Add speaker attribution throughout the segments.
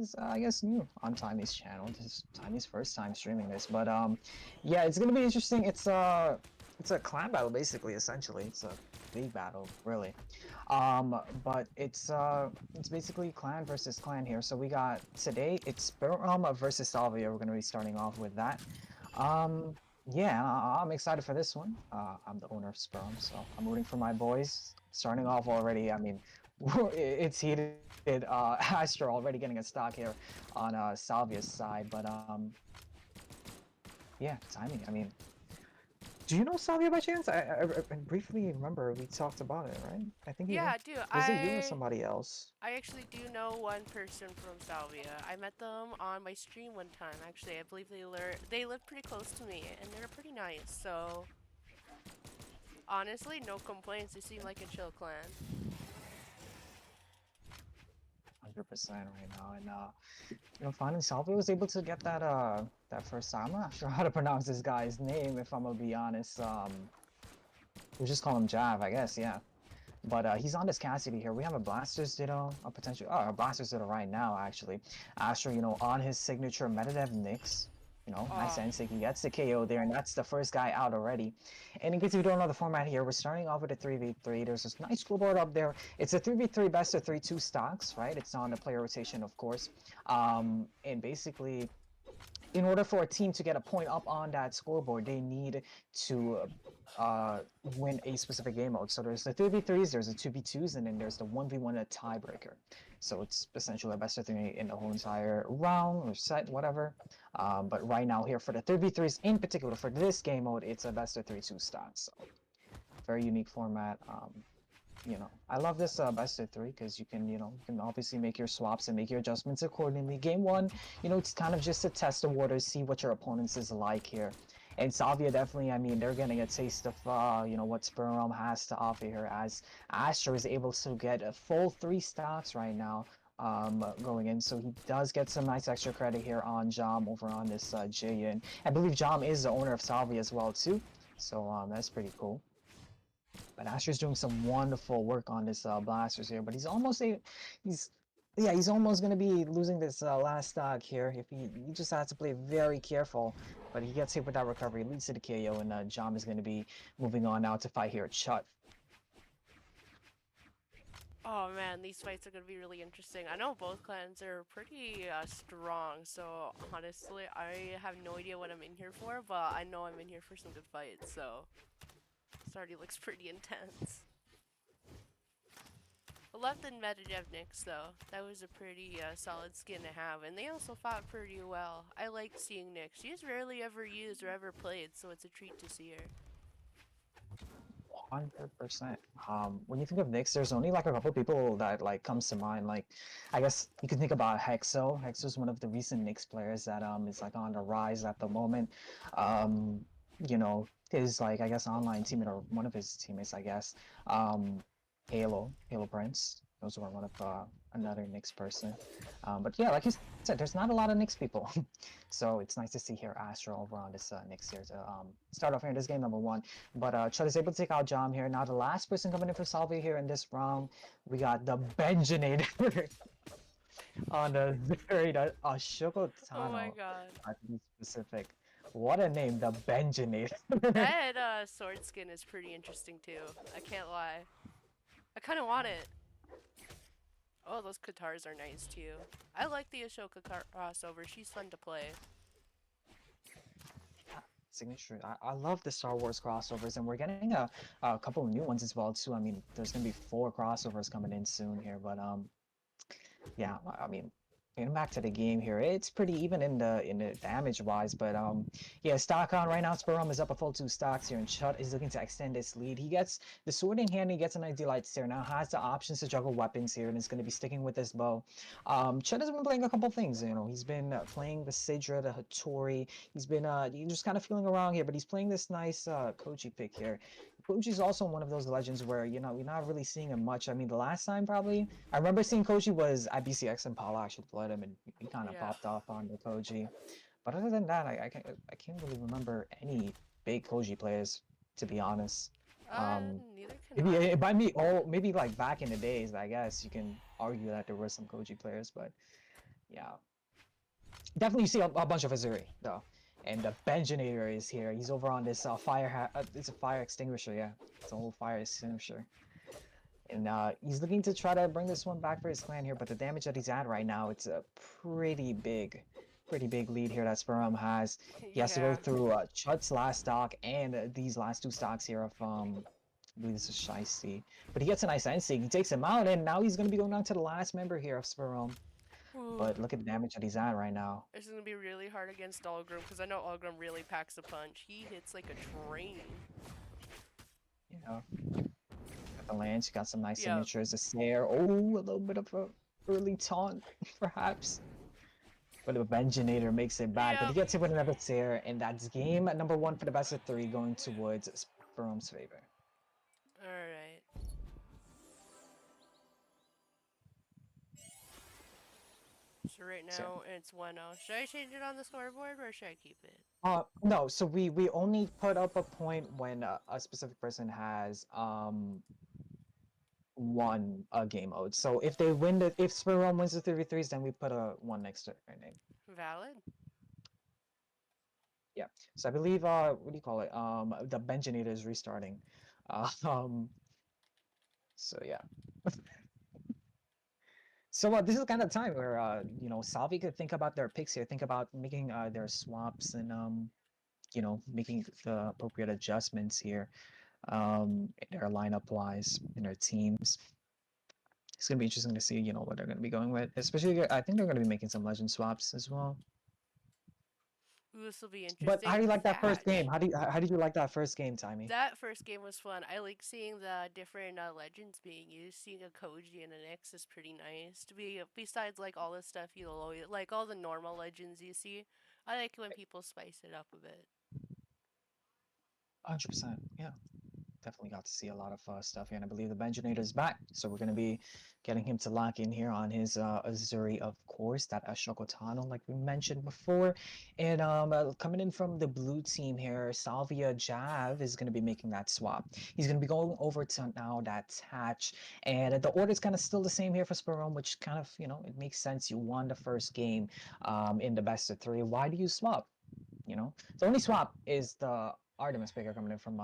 Speaker 1: is I guess new on Tiny's channel. This is Tiny's first time streaming this, but yeah, it's gonna be interesting. It's a clan battle basically, essentially. It's a big battle, really. But it's basically clan versus clan here. So we got today it's SpiritRealm versus Salvia. We're gonna be starting off with that. Um, yeah, I'm excited for this one. I'm the owner of SpiritRealm, so I'm rooting for my boys. Starting off already, I mean, it's heated. Astro already getting a stock here on Salvia's side, but yeah, timing. I mean, do you know Salvia by chance? I briefly remember we talked about it, right? I think you
Speaker 2: Yeah, dude,
Speaker 1: was it you or somebody else?
Speaker 2: I actually do know one person from Salvia. I met them on my stream one time. Actually, I believe they live pretty close to me, and they're pretty nice. So honestly, no complaints. They seem like a chill clan.
Speaker 1: 100% right now, and finally Salvia was able to get that first time. I'm not sure how to pronounce this guy's name if I'm gonna be honest. We'll just call him Jav, I guess. Yeah. But he's on this Cassidy here. We have a Blaster's Ditto, a potential, a Blaster's Ditto right now, actually. Astro, on his signature Metadev Nyx. Nice
Speaker 2: Oh,
Speaker 1: Instinct. He gets the KO there, and that's the first guy out already. And in case you don't know the format here, we're starting off with a 3v3. There's this nice scoreboard up there. It's a 3v3 best of 3 2 stocks, right? It's on the player rotation, of course. And basically, in order for a team to get a point up on that scoreboard, they need to win a specific game mode. So there's the 3v3s, there's the 2v2s, and then there's the 1v1, a tiebreaker. So it's essentially a best of 3 in the whole entire round or set, whatever. But right now here for the 3v3s in particular, for this game mode, it's a best of 3 2 start. So very unique format. I love this best of 3 because you can obviously make your swaps and make your adjustments accordingly. Game 1, it's kind of just to test the waters, see what your opponents is like here. And Salvia definitely, I mean, they're getting a taste of, what SpiritRealm has to offer here, as Astro is able to get a full 3 stocks right now going in. So he does get some nice extra credit here on Jam over on this Jayan. I believe Jam is the owner of Salvia as well, too. So that's pretty cool. But Asher's doing some wonderful work on this blasters here, but he's yeah, he's almost gonna be losing this last stock here. If he just has to play very careful, but he gets hit with that recovery, leads to the KO, and Jam is gonna be moving on now to fight here at Chut.
Speaker 2: oh man, these fights are gonna be really interesting. I know both clans are pretty strong, so honestly, I have no idea what I'm in here for, but I know I'm in here for some good fights. So this already looks pretty intense. I love the Medvedev Nyx though. That was a pretty solid skin to have, and they also fought pretty well. I like seeing Nyx. She's rarely ever used or ever played, so it's a treat to see her.
Speaker 1: 100%. When you think of Nyx, there's only like a couple people that like comes to mind. Like, I guess you can think about Hexo. Hexo's one of the recent Nyx players that is like on the rise at the moment. Um, his like I guess online teammate or one of his teammates, I guess. Halo Prince. Those were one of another Nyx person. But yeah, like you said, there's not a lot of Nyx people. So it's nice to see here Astro over on this Nyx here to start off here in this game number 1. But Chud is able to take out Jam here. Now the last person coming in for Salvi here in this round, we got the Benjinator on the very Ashoko
Speaker 2: Oh my
Speaker 1: Tano,
Speaker 2: god.
Speaker 1: to be specific. What a name, the Benjinator.
Speaker 2: That sword skin is pretty interesting too. I can't lie. I kind of want it. Oh, those Katars are nice too. I like the Ashoka crossover. She's fun to play.
Speaker 1: Signature. I love the Star Wars crossovers, and we're getting a couple of new ones as well too. I mean, there's gonna be 4 crossovers coming in soon here, but yeah, I mean, getting back to the game here, it's pretty even in the damage wise, but yeah, stock on right now. SpiritRealm is up a full 2 stocks here, and Chut is looking to extend his lead. He gets the sword in hand, he gets an ID light here. Now has the options to juggle weapons here, and is going to be sticking with this bow. Chut has been playing a couple things. He's been playing the Sidra, the Hattori. He's been just kind of feeling around here, but he's playing this nice Koji pick here. Koji is also one of those legends where we're not really seeing him much. I mean, the last time probably I remember seeing Koji was at BCX, and Paula actually played him, and he kind of
Speaker 2: Yeah.
Speaker 1: popped off on the Koji. But other than that, I can't really remember any big Koji players, to be honest. Um,
Speaker 2: Neither can
Speaker 1: maybe
Speaker 2: I.
Speaker 1: it might be all maybe like back in the days. I guess you can argue that there were some Koji players, but Yeah. Definitely you see a bunch of Azuri though. And the Benjinator is here. He's over on this it's a fire extinguisher, yeah. It's a whole fire extinguisher. And he's looking to try to bring this one back for his clan here, but the damage that he's at right now, it's a pretty big lead here that SpiritRealm has. He has to go
Speaker 2: Yeah.
Speaker 1: through Chut's last stock and these last two stocks here of I believe this is Shiesty. But he gets a nice end stake. He takes him out, and now he's gonna be going down to the last member here of SpiritRealm.
Speaker 2: Ooh.
Speaker 1: But look at the damage that he's at right now.
Speaker 2: This is gonna be really hard against Algrim because I know Algrim really packs a punch. He hits like a train.
Speaker 1: You know, got the lance, you got some nice
Speaker 2: Yep.
Speaker 1: signatures, a snare. Oh, a little bit of a early taunt, perhaps. But the Benjinator makes it back, but he
Speaker 2: Yep.
Speaker 1: gets hit with another tear, and that's game number one for the best of three going towards SpiritRealm's favor.
Speaker 2: Alright. So right
Speaker 1: So,
Speaker 2: now it's 1-0. Should I change it on the scoreboard or should I keep it?
Speaker 1: no, so we only put up a point when a specific person has won a game mode. So if they win if SpiritRealm wins the 3v3s, then we put a 1 next to their name.
Speaker 2: Valid?
Speaker 1: Yeah. So I believe what do you call it? The Benjinator is restarting. Um so yeah. So this is kind of time where you know, Salvi could think about their picks here, think about making their swaps and you know, making the appropriate adjustments here in their lineup wise in their teams. It's gonna be interesting to see, you know, what they're gonna be going with. Especially, I think they're gonna be making some legend swaps as well.
Speaker 2: Ooh, this will be
Speaker 1: But how do
Speaker 2: interesting.
Speaker 1: you like that first game?
Speaker 2: Thatch.
Speaker 1: How did you like that first game, Timey?
Speaker 2: That first game was fun. I like seeing the different legends being used. Seeing a Koji and an X is pretty nice. To be besides like all the stuff you'll always like all the normal legends you see. I like it when people spice it up a bit.
Speaker 1: 100%. Yeah. Definitely got to see a lot of stuff here, and I believe the Benjinator is back. So we're going to be getting him to lock in here on his Azuri, of course, that Ashokotano, like we mentioned before. And coming in from the blue team here, Salvia Jav is going to be making that swap. He's going to be going over to now that Hatch, and the order is kind of still the same here for SpiritRealm, which kind of, you know, it makes sense. You won the first game in the best of three. Why do you swap? You know, the only swap is the Artemis picker coming in from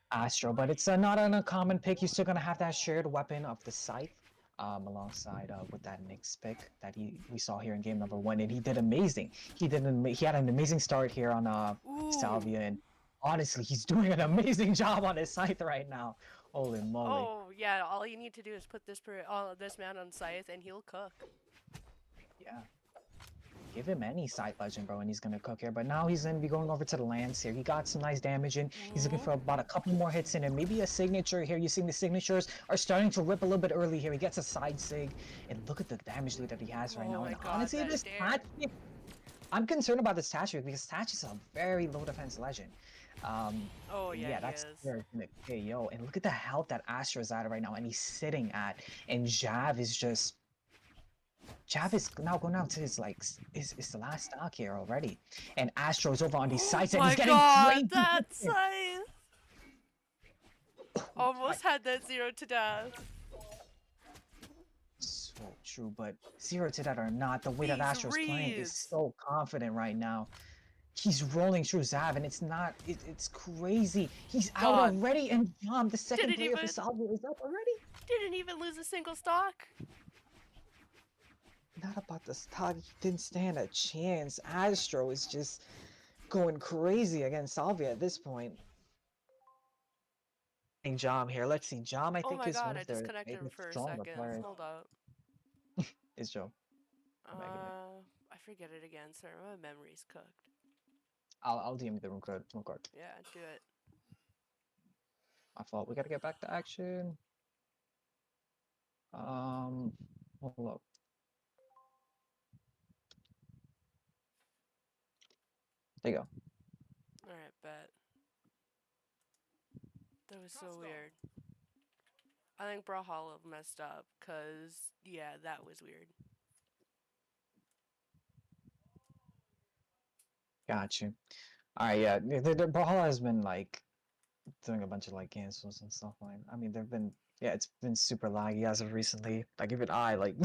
Speaker 1: Astro, but it's not an uncommon pick. You're still gonna have that shared weapon of the scythe, alongside with that Nyx pick that we saw here in game number one, and he did amazing. He had an amazing start here on
Speaker 2: Ooh.
Speaker 1: Salvia, and honestly, he's doing an amazing job on his scythe right now. Holy moly!
Speaker 2: Oh yeah, all you need to do is put this man on scythe and he'll cook.
Speaker 1: Yeah. Give him any side legend, bro, and he's gonna cook here. But now he's gonna be going over to the lands here. He got some nice damage in. He's looking for about a couple more hits in, and maybe a signature here. You see the signatures are starting to rip a little bit early here. He gets a side sig, and look at the damage lead that he has right
Speaker 2: Oh
Speaker 1: now.
Speaker 2: my
Speaker 1: And
Speaker 2: god,
Speaker 1: honestly,
Speaker 2: that
Speaker 1: this
Speaker 2: dare.
Speaker 1: Thatch, I'm concerned about this Thatch because Thatch is a very low defense legend.
Speaker 2: Oh
Speaker 1: And
Speaker 2: yeah,
Speaker 1: yeah,
Speaker 2: he
Speaker 1: that's
Speaker 2: is.
Speaker 1: where it's gonna KO. And look at the health that Astra's at right now, and he's sitting at, and Jav is just. Jav is now going out to his like is the last stock here already, and Astro's over on these
Speaker 2: Oh
Speaker 1: sites and he's
Speaker 2: my
Speaker 1: getting
Speaker 2: god,
Speaker 1: crazy
Speaker 2: that
Speaker 1: hits in.
Speaker 2: scythe! Almost had that 0 to death.
Speaker 1: So true, but zero to that or not, the way that
Speaker 2: These
Speaker 1: Astro's playing is
Speaker 2: reads!
Speaker 1: so confident right now. He's rolling through Zav, and it's not. It's crazy. He's out
Speaker 2: Gone.
Speaker 1: already, and Jom, the second
Speaker 2: Didn't
Speaker 1: player for
Speaker 2: even
Speaker 1: Salvo, is up already.
Speaker 2: didn't even lose a single stock.
Speaker 1: Not about the stock. He didn't stand a chance. Astro is just going crazy against Salvia at this point. Jom here. Let's see. Jom, I
Speaker 2: Oh
Speaker 1: think,
Speaker 2: my
Speaker 1: is
Speaker 2: god,
Speaker 1: one
Speaker 2: I
Speaker 1: of their
Speaker 2: disconnected him
Speaker 1: maybe
Speaker 2: for a
Speaker 1: stronger
Speaker 2: second.
Speaker 1: players.
Speaker 2: Hold up.
Speaker 1: Is Joe. I'm back in it.
Speaker 2: I forget it again. Sorry, my memory's cooked.
Speaker 1: I'll DM you the room code. Room card.
Speaker 2: Yeah, do it.
Speaker 1: My fault. We gotta get back to action. Hold up. There you go.
Speaker 2: Alright, bet. That was so weird. I think Brawlhalla messed up, cause yeah, that was weird.
Speaker 1: Got you. All right, yeah. The Brawlhalla has been like doing a bunch of like cancels and stuff like. I mean, they've been Yeah, it's been super laggy as of recently. Like even I like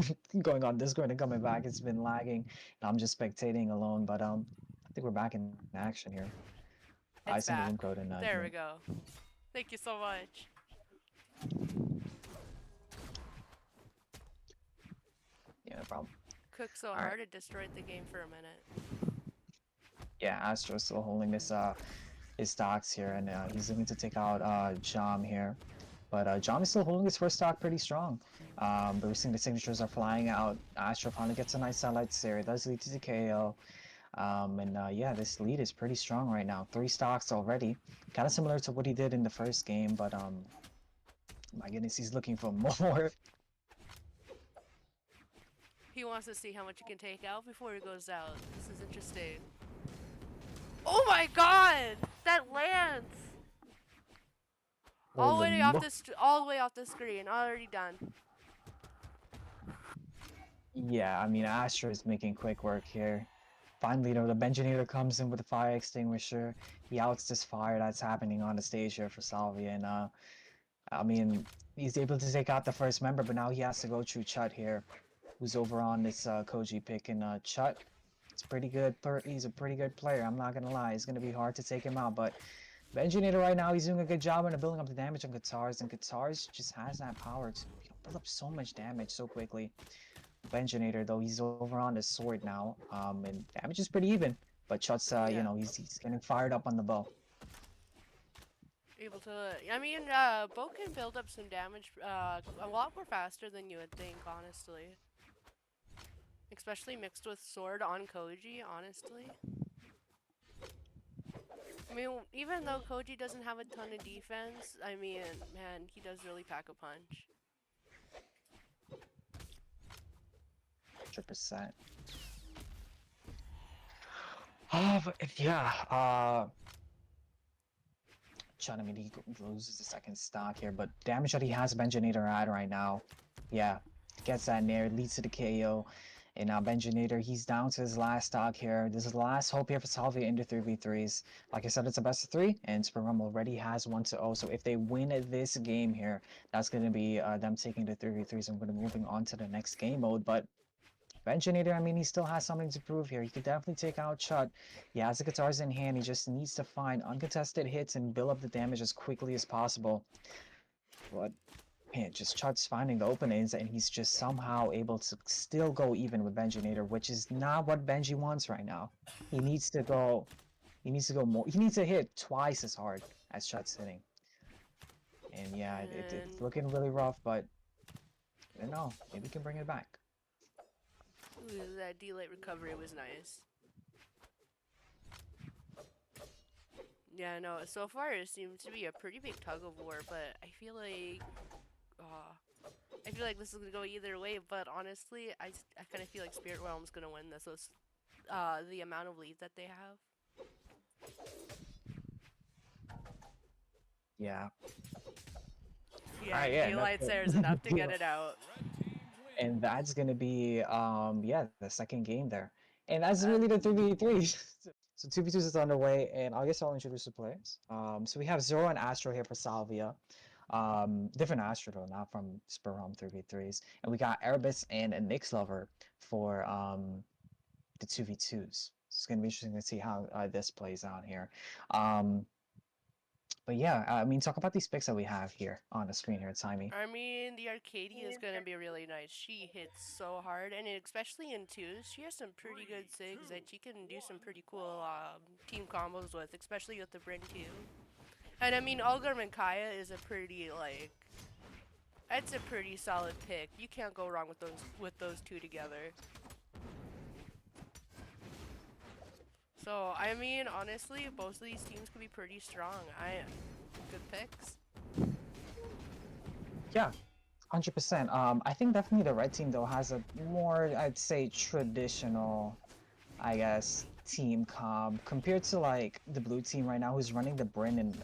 Speaker 1: going on Discord and coming back, it's been lagging. And I'm just spectating alone, but I think we're back in action here. I sent the
Speaker 2: It's
Speaker 1: room
Speaker 2: back.
Speaker 1: code and
Speaker 2: There we go. Thank you so much.
Speaker 1: yeah, no problem.
Speaker 2: Cooked so
Speaker 1: All right.
Speaker 2: hard it destroyed the game for a minute.
Speaker 1: Yeah, Astro's still holding this his stocks here, and he's looking to take out Jom here. But Jom is still holding his first stock pretty strong. But we're seeing the signatures are flying out. Astro finally gets a nice highlights there. It does lead to the KO. And yeah, this lead is pretty strong right now. 3 stocks already. Kind of similar to what he did in the first game, but my goodness, he's looking for more.
Speaker 2: He wants to see how much he can take out before he goes out. This is interesting. Oh my god! That lands! All the way off the screen. Already done.
Speaker 1: Yeah, I mean, Astro is making quick work here. Finally, the Benjinator comes in with a fire extinguisher. He outs this fire that's happening on the stage here for Salvia, and I mean, he's able to take out the first member, but now he has to go through Chut here, who's over on this Koji pick, and Chut, it's pretty good. He's a pretty good player. I'm not gonna lie. It's gonna be hard to take him out, but Benjinator right now, he's doing a good job in building up the damage on guitars, and guitars just has that power to build up so much damage so quickly. Benjinator though, he's over on the sword now, and damage is pretty even. But Chut's,
Speaker 2: Yeah.
Speaker 1: he's getting fired up on the bow.
Speaker 2: Able to. I mean, bow can build up some damage a lot more faster than you would think, honestly. Especially mixed with sword on Koji, honestly. I mean, even though Koji doesn't have a ton of defense, I mean, man, he does really pack a punch.
Speaker 1: 100%. But yeah, Chun, I mean, he loses the second stock here, but damage that he has Benjinator at right now, yeah, gets that nair, leads to the KO. And now Benjinator, he's down to his last stock here. This is the last hope here for Salvia into 3v3s. Like I said, it's a best of 3, and SpiritRealm already has 1-0. So if they win this game here, that's going to be them taking the 3v3s and we're moving on to the next game mode. But Benjinator, I mean, he still has something to prove here. He could definitely take out Chut. He has the guitars in hand. He just needs to find uncontested hits and build up the damage as quickly as possible. But man, just Chut's finding the openings, and he's just somehow able to still go even with Benjinator, which is not what Benji wants right now. He needs to go. He needs to go more. He needs to hit twice as hard as Chut's hitting. And yeah, it's looking really rough, but I don't know. Maybe we can bring it back.
Speaker 2: Ooh, that delayed recovery was nice. Yeah, no, so far it seems to be a pretty big tug of war, but I feel like this is gonna go either way, but honestly, I kind of feel like SpiritRealm's gonna win this with the amount of lead that they have.
Speaker 1: Yeah.
Speaker 2: Yeah,
Speaker 1: Yeah,
Speaker 2: daylights there is enough to get it out.
Speaker 1: and that's gonna be yeah, the second game there. And that's really the 3v3. So 2v2s is underway, and I guess I'll introduce the players. So we have Zoro and Astro here for Salvia. Different Astro though, not from SpiritRealm 3v3s. And we got Erebus and Nyx Lover for the 2v2s. It's gonna be interesting to see how this plays out here. But yeah, I mean, talk about these picks that we have here on the screen here, Timey.
Speaker 2: I mean, the Arcadia is gonna be really nice. She hits so hard, and especially in twos, she has some pretty good sigs that she can do some pretty cool team combos with, especially with the Bryn too. And I mean, Olgar and Kaya is a pretty it's a pretty solid pick. You can't go wrong with those two together. So I mean, honestly, both of these teams could be pretty strong. Good picks.
Speaker 1: Yeah, 100%. I think definitely the red team though has a more, I'd say, traditional, I guess, team comp compared to like the blue team right now, who's running the Bryn and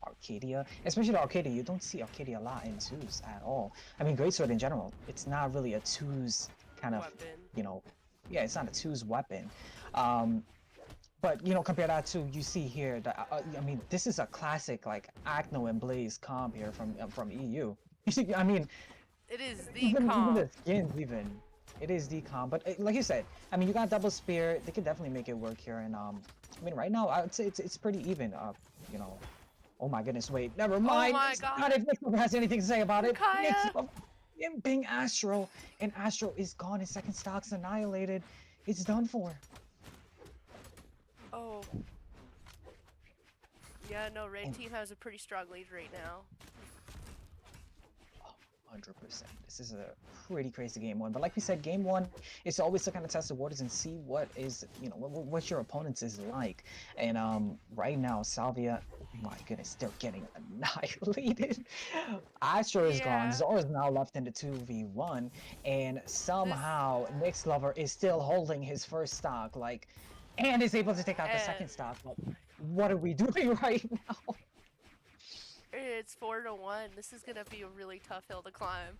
Speaker 1: Arcadia. Especially the Arcadia, you don't see Arcadia a lot in twos at all. I mean, Greatsword in general, it's not really a twos kind of,
Speaker 2: Weapon.
Speaker 1: Yeah, it's not a twos weapon. But compare that to you see here that I mean, this is a classic like Acno and Blaze comp here from EU. I mean,
Speaker 2: It is the
Speaker 1: even
Speaker 2: comp.
Speaker 1: the skins, even it is decom. But like you said, I mean, you got double spear. They could definitely make it work here. And I mean, right now, I would say it's pretty even. You know, oh my goodness, wait, never
Speaker 2: Oh
Speaker 1: mind.
Speaker 2: my
Speaker 1: It's not
Speaker 2: god.
Speaker 1: if Nick has anything to say about it. Nick's
Speaker 2: Kaya.
Speaker 1: imping Astro, and Astro is gone. His second stock's annihilated. It's done for.
Speaker 2: Oh. Yeah, no, red
Speaker 1: And
Speaker 2: team has a pretty strong lead right now.
Speaker 1: 100%. This is a pretty crazy game one. But like we said, game one, it's always to kind of test the waters and see what is, you know, what your opponents is like. And right now, Salvia, oh my goodness, they're getting annihilated. Astro is gone.
Speaker 2: Yeah.
Speaker 1: Zora's now left in the 2v1. And
Speaker 2: This
Speaker 1: somehow Nick's lover is still holding his first stock, like, and is able to take out the
Speaker 2: and
Speaker 1: second stock. But what are we doing right now?
Speaker 2: it's 4-1. This is gonna be a really tough hill to climb.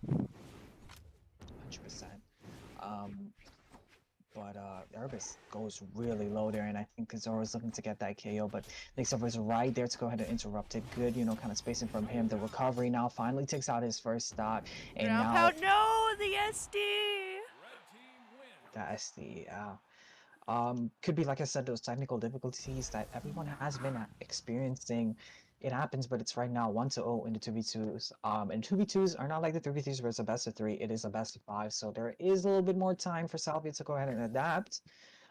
Speaker 1: 100%. Um, but Erebus goes really low there, and I think Zoro's looking to get that KO, but Nicksilver's right there to go ahead and interrupt it. Good, you know, kind of spacing from him. The recovery now finally takes out his first stock, and
Speaker 2: Ground
Speaker 1: now
Speaker 2: pound. No, the SD.
Speaker 1: the SD. Could be, like I said, those technical difficulties that everyone has been experiencing. It happens, but it's right now 1-0 in the 2v2s. And 2v2s are not like the 3v3s where it's a best of 3. It is a best of 5, so there is a little bit more time for Salvia to go ahead and adapt.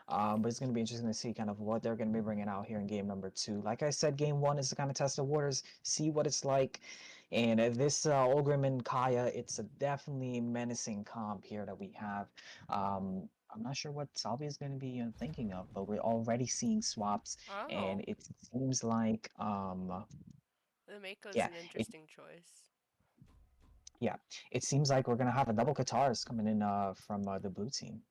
Speaker 1: But it's going to be interesting to see kind of what they're going to be bringing out here in game number 2. Like I said, game 1 is to kind of test the waters, see what it's like. And this Ogrim and Kaya, it's a definitely menacing comp here that we have. I'm not sure what Salvia is going to be thinking of, but we're already seeing swaps, and
Speaker 2: Oh,
Speaker 1: it seems like
Speaker 2: the Mako's
Speaker 1: yeah,
Speaker 2: an
Speaker 1: it
Speaker 2: interesting choice.
Speaker 1: yeah, it seems like we're gonna have a double Katars coming in from the blue team.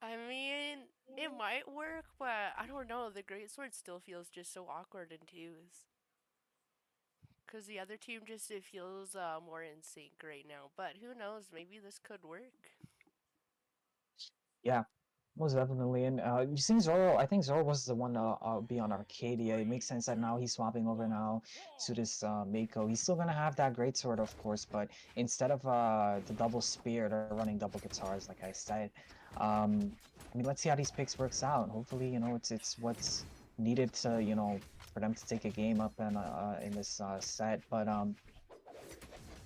Speaker 2: I mean, it might work, but I don't know. The greatsword still feels just so awkward in twos. Because the other team just it feels more in sync right now. But who knows? Maybe this could work.
Speaker 1: Yeah, most definitely. And you seen Zoro? I think Zoro was the one to be on Arcadia. It makes sense that now he's swapping over now to this Mako. He's still gonna have that great sword, of course, but instead of the double spear, they're running double guitars, like I said. I mean, let's see how these picks works out. Hopefully, you know, it's what's needed to, you know, for them to take a game up and in this set. But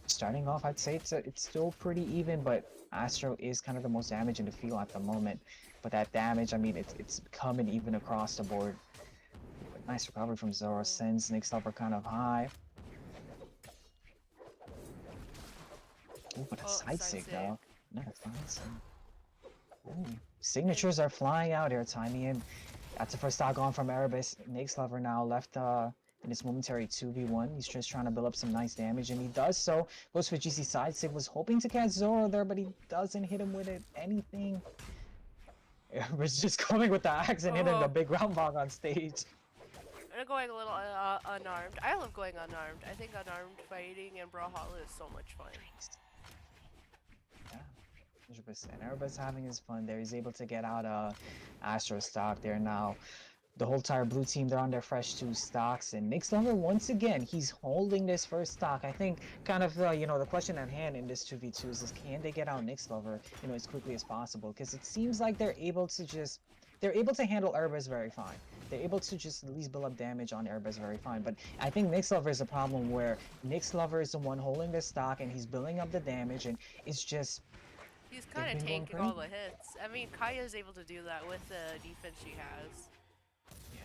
Speaker 1: starting off, I'd say it's still pretty even, but Astro is kind of the most damage in the field at the moment. But that damage, I mean, it's coming even across the board. But nice recovery from Zoro.
Speaker 2: Oh,
Speaker 1: Sends Nick's upper kind of high. Ooh, but a
Speaker 2: oh
Speaker 1: side
Speaker 2: side
Speaker 1: sig
Speaker 2: sig.
Speaker 1: though. Not a fine sig. Ooh, signatures are flying out here, Timey, and that's the first stock on from Erebus. Nick's lover now left in this momentary 2v1. He's just trying to build up some nice damage, and he does so. Goes for GC side sig. Was hoping to catch Zoro there, but he doesn't hit him with it. Anything. Erebus just coming with the axe and hitting the
Speaker 2: Oh,
Speaker 1: big round bog on stage.
Speaker 2: I'm going a little unarmed. I love going unarmed. I think unarmed fighting in brawlhalla is so much fun.
Speaker 1: Yeah, 100%. Everybody's having his fun there. He's able to get out Astro stock there now. The whole entire blue team, they're on their fresh 2 stocks. And Nick's lover, once again, he's holding this first stock. I think kind of, you know, the question at hand in this 2v2 is can they get out Nick's lover, you know, as quickly as possible? Because it seems like they're able to handle Erebus very fine. They're able to just at least build up damage on Erebus very fine. But I think Nick's lover is a problem where Nick's lover is the one holding the stock and he's building up the damage, and it's just,
Speaker 2: He's
Speaker 1: they've
Speaker 2: kind of
Speaker 1: been going
Speaker 2: tanking all
Speaker 1: crazy.
Speaker 2: the hits. I mean, Kaya's able to do that with the defense she has.
Speaker 1: Yeah.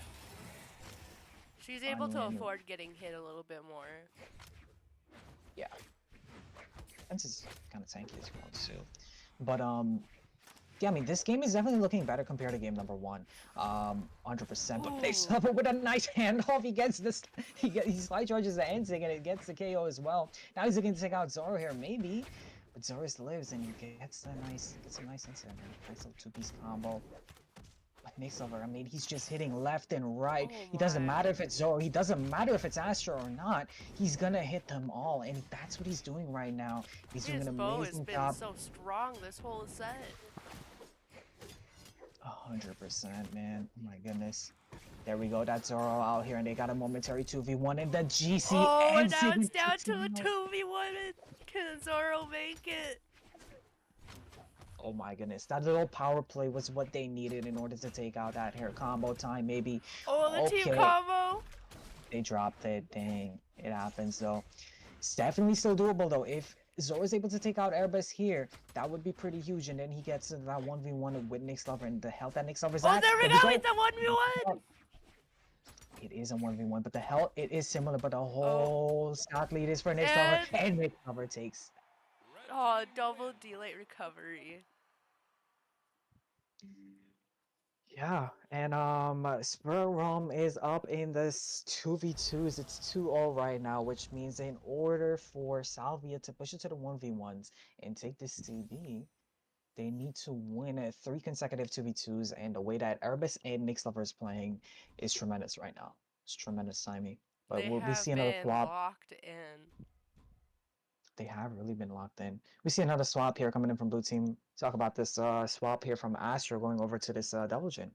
Speaker 2: She's
Speaker 1: I
Speaker 2: able to
Speaker 1: mean,
Speaker 2: afford getting hit a little bit more.
Speaker 1: yeah. Defense is kind of tanky as well too. But yeah, I mean, this game is definitely looking better compared to game number 1. 100%. But they
Speaker 2: Ooh.
Speaker 1: suffer with a nice handoff. He gets this. He slide charges the end sig and it gets the KO as well. Now he's looking to take out Zoro here, maybe. But Zoro still lives and he gets a nice incident. Nice little 2-piece combo. But Nick's over. I mean, he's just hitting left and right.
Speaker 2: Oh
Speaker 1: He doesn't
Speaker 2: my.
Speaker 1: matter if it's Zoro. He doesn't matter if it's Astro or not. He's gonna hit them all, and that's what he's doing right now. He's doing
Speaker 2: His
Speaker 1: an
Speaker 2: bow has
Speaker 1: amazing
Speaker 2: been
Speaker 1: job.
Speaker 2: so strong this whole set.
Speaker 1: 100%, man. Oh my goodness. There we go. That's Zoro out here, and they got a momentary 2v1 in the GC
Speaker 2: Oh, and
Speaker 1: and
Speaker 2: now it's
Speaker 1: Sigma
Speaker 2: down to a
Speaker 1: 2.
Speaker 2: 2v1. Can Zoro make it?
Speaker 1: Oh my goodness. That little power play was what they needed in order to take out that hair combo time, maybe.
Speaker 2: Oh, the team
Speaker 1: Okay.
Speaker 2: combo.
Speaker 1: They dropped it. Dang. It happens, though. It's definitely still doable, though. If Zoro is able to take out Airbus here, that would be pretty huge. And then he gets into that 1v1 with Nick's Lover and the health that Nick's Lover's
Speaker 2: Oh,
Speaker 1: at.
Speaker 2: there we
Speaker 1: There we
Speaker 2: go
Speaker 1: go.
Speaker 2: with the 1v1.
Speaker 1: It is a 1v1, but the health, it is similar, but the
Speaker 2: Oh,
Speaker 1: whole stock lead is for Nick's Lover.
Speaker 2: and
Speaker 1: And Nick's Lover takes.
Speaker 2: oh, double delay recovery.
Speaker 1: Yeah, and SpiritRealm is up in this 2v2s. It's 2-0 right now, which means in order for Salvia to push it to the 1v1s and take this CB, they need to win 3 consecutive 2v2s, and the way that Erebus and Nick's Lover is playing is tremendous right now. It's tremendous timing. But
Speaker 2: They
Speaker 1: we'll be
Speaker 2: have
Speaker 1: seeing another
Speaker 2: been
Speaker 1: swap.
Speaker 2: locked in.
Speaker 1: They have really been locked in. We see another swap here coming in from blue team. Talk about this swap here from Astro going over to this Devil Jin.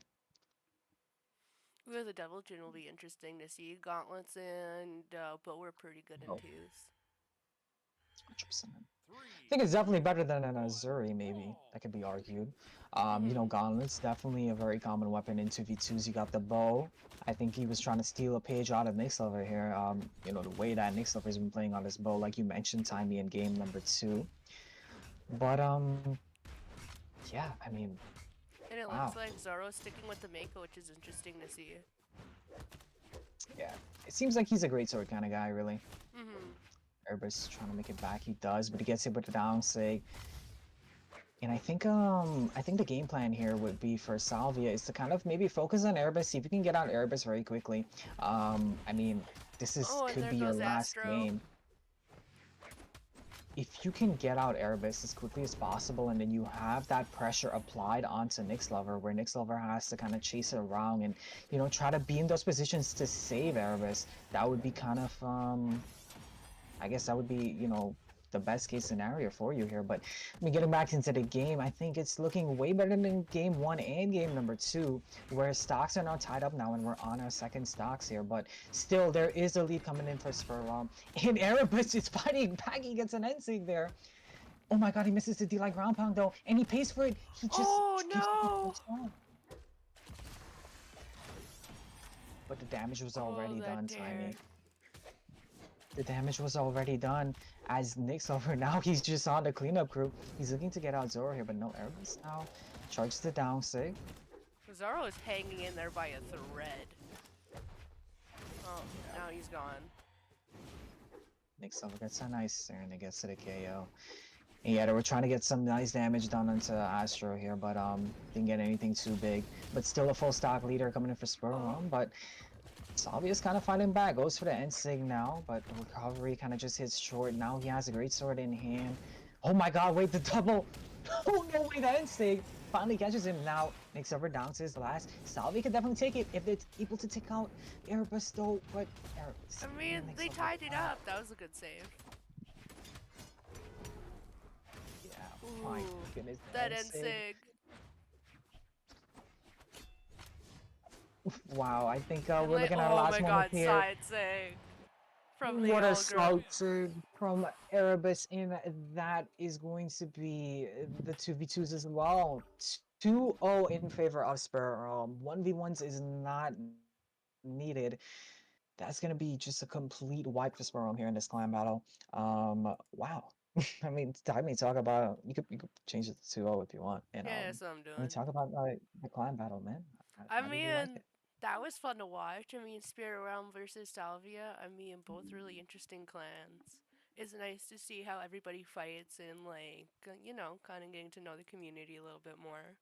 Speaker 2: Ooh, the Devil Jin will be interesting to see. Gauntlets and but we're pretty good in
Speaker 1: Oh,
Speaker 2: twos.
Speaker 1: 100%. I think it's definitely better than an Azuri, maybe. That could be argued. Gauntlet's definitely a very common weapon in 2v2s. You got the bow. I think he was trying to steal a page out of Nick's over here. The way that Nick's has been playing on this bow, like you mentioned, Timey in game number 2. But, yeah, I mean,
Speaker 2: And it
Speaker 1: wow.
Speaker 2: looks like Zoro's sticking with the Mako, which is interesting to see.
Speaker 1: Yeah, it seems like he's a great sword kind of guy, really.
Speaker 2: Mm-hmm.
Speaker 1: Everybody's trying to make it back. He does, but he gets hit with the down sig. And I think the game plan here would be for Salvia is to kind of maybe focus on Erebus, see if you can get out Erebus very quickly. I mean,
Speaker 2: Oh, and
Speaker 1: could
Speaker 2: there
Speaker 1: be your
Speaker 2: goes
Speaker 1: last
Speaker 2: Astro.
Speaker 1: game. If you can get out Erebus as quickly as possible, and then you have that pressure applied onto Nick's Lover, where Nick's Lover has to kind of chase it around and try to be in those positions to save Erebus, that would be kind of I guess that would be, the best case scenario for you here. But I mean, getting back into the game, I think it's looking way better than game 1 and game number 2, where stocks are now tied up now and we're on our second stocks here. But still, there is a lead coming in for SpiritRealm. And Erebus is fighting back. He gets an NSIG there. Oh my god, he misses the D-like ground pound though, and he pays for it. He just
Speaker 2: Oh
Speaker 1: gives it the
Speaker 2: no!
Speaker 1: first one. But the damage was
Speaker 2: Oh,
Speaker 1: already
Speaker 2: that
Speaker 1: done,
Speaker 2: dare.
Speaker 1: Timey. The damage was already done as Nick's over. Now he's just on the cleanup crew. He's looking to get out Zoro here, but no Erebus now. Charges the down sig.
Speaker 2: Zoro is hanging in there by a thread. Oh, now he's gone.
Speaker 1: Nick's over gets a nice there and it gets to the KO. And yeah, they were trying to get some nice damage done onto Astro here, but didn't get anything too big. But still a full stock leader coming in for SpiritRealm, but Salvia's kind of fighting back, goes for the NSIG now, but the recovery kind of just hits short. Now he has a great sword in hand. Oh my god, wait, the double! Oh no, wait, the NSIG finally catches him now. Makes over down to his last. Salvia can definitely take it if they're able to take out Erebus though, but Erebus.
Speaker 2: I mean, they tied it up. That was a good save.
Speaker 1: Yeah, my
Speaker 2: Ooh,
Speaker 1: goodness.
Speaker 2: that
Speaker 1: NSIG.
Speaker 2: NSIG.
Speaker 1: Wow, I think we're looking at a
Speaker 2: Oh
Speaker 1: last
Speaker 2: my
Speaker 1: moment
Speaker 2: god,
Speaker 1: here.
Speaker 2: side sig from the
Speaker 1: What a
Speaker 2: old girl.
Speaker 1: side from Erebus, and that is going to be the 2v2s as well. 2-0 in favor of SpiritRealm. 1v1s is not needed. That's going to be just a complete wipe for SpiritRealm here in this clan battle. Wow. I mean, talk about, you could change it to 2-0 if you want. And
Speaker 2: Yeah, that's what I'm doing.
Speaker 1: talk about the clan battle, man.
Speaker 2: I
Speaker 1: How did you like
Speaker 2: mean,
Speaker 1: it?
Speaker 2: that was fun to watch. I mean, Spirit Realm versus Salvia. I mean, both really interesting clans. It's nice to see how everybody fights and, like, kind of getting to know the community a little bit more.